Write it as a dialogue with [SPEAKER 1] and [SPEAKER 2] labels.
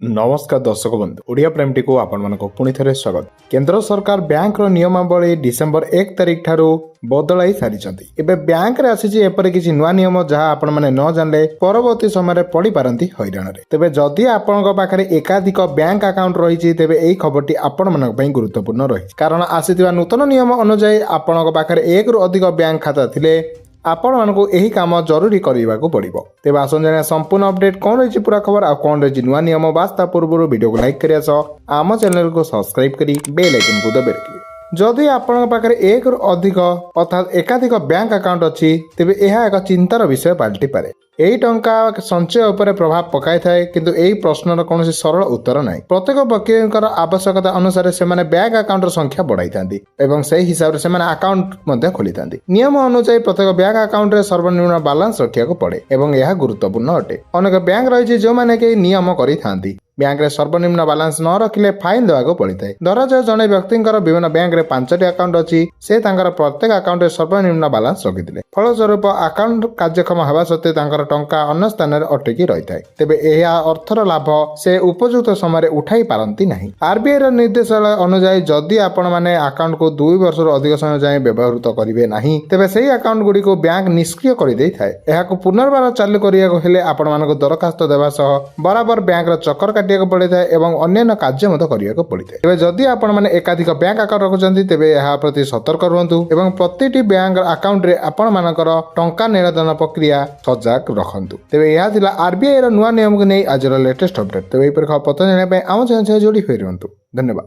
[SPEAKER 1] नमस्कार दर्शक बंधु ओडिया प्रेम टी को आपण मानक पुणी थे स्वागत। केंद्र सरकार बैंक नियमावली डिसेंबर 1 तारिख ठारू बदलाई सारी एबे बैंक रे आसी एपरि किछि नुआ नियम जहाँ आपण माने न जानले परवर्ती समय पड़ी पारंती हैरान रे। तेबे जदि आपनक पाखरे एकाधिक बैंक अकाउंट रही तेबे एही खबरटी आपण मानक पई गुरुत्वपूर्ण रही, कारण आसीथिबा नूतन नियम अनुसार आपनक पाखरे एक रु अधिक बैंक खाता थिले आपण मानकु एही काम जरूरी करबाकू पड़िबो। तेबे आसन जाने संपूर्ण अपडेट कौन रही पूरा खबर आ कौन रही नुआ नियम वास्ता पूर्व वीडियो को लाइक करिया सह आम चैनल को सब्सक्राइब करी बेल आइकन को दबाइ रखिए। जदि आपण पाखरे एक रु अधिक अर्थात एकाधिक बैंक अकाउंट अछि तेबे एहा एक चिंतार विषय पाल्टी पारे। एही टंका संचय उपरे प्रभाव पकाई थाए, किंतु एही प्रश्नर कौन सरल उत्तर नाही। प्रत्येक व्यक्तिଙ୍କର आवश्यकता अनुसार से बैंक अकाउंट संख्या बढ़ाई थांती एवं सही हिसाब से अकाउंट मध्य खोली थांती। नियम अनुसार प्रत्येक बैंक अकाउंट रे सर्वनिम्न बैलेंस रखिया पड़े एवं यह गुरुत्वपूर्ण अटे। अनेक बैंक रही जो माने के नियम करी थांती बैंक रे सर्वनिम्न बैलेंस न रखिले फाइन देवाको पड़िଥାଏ। धराଯାଉ जने व्यक्तिଙ୍କର विभिन्न बैंक रे 5टी अकाउंट अछि, से तांकर प्रत्येक अकाउंट रे सर्वनिम्न बैलेंस रखिथिले। फलस्वरूप अकाउंट कार्यक्षम हेबा सत्ते तांकर टंका अन्य स्थान रे अटकी रहिଥାଏ। तेबे एहा अर्थर लाभ से उपयुक्त समय रे उठाई पारंती नाही। आरबीआई रो निर्देशालय अनुसार जदि आपण माने अकाउंट को 2 वर्ष रो अधिक समय जाय व्यवहार करिवे नाही तेबे सेही अकाउंट गुडी को बैंक निष्क्रिय करि देई थाए। एहाको पुनर्बार चालू करिया हेले आपण मानको दरखास्त देबा सह बराबर बैंक रो चक्कर पड़े एवं अन्य कार्य करने पड़े। तेज जदि आपण माने एकाधिक बैंक अकाउंट रखुଛନ୍ତି तेबे यह प्रति सतर्क रुहंतु एवं प्रतिटी बैंक अकाउंट रे आपण मानकर टंका निरादन प्रक्रिया सजाग रखंतु। तेबे यह थिला आरबीआई रो नुआ नियम को नै आज रो लेटेस्ट अपडेट। तेबे एपर खबर पता जाने पे आम चैनल जोड़ी होई रहंतु। धन्यवाद।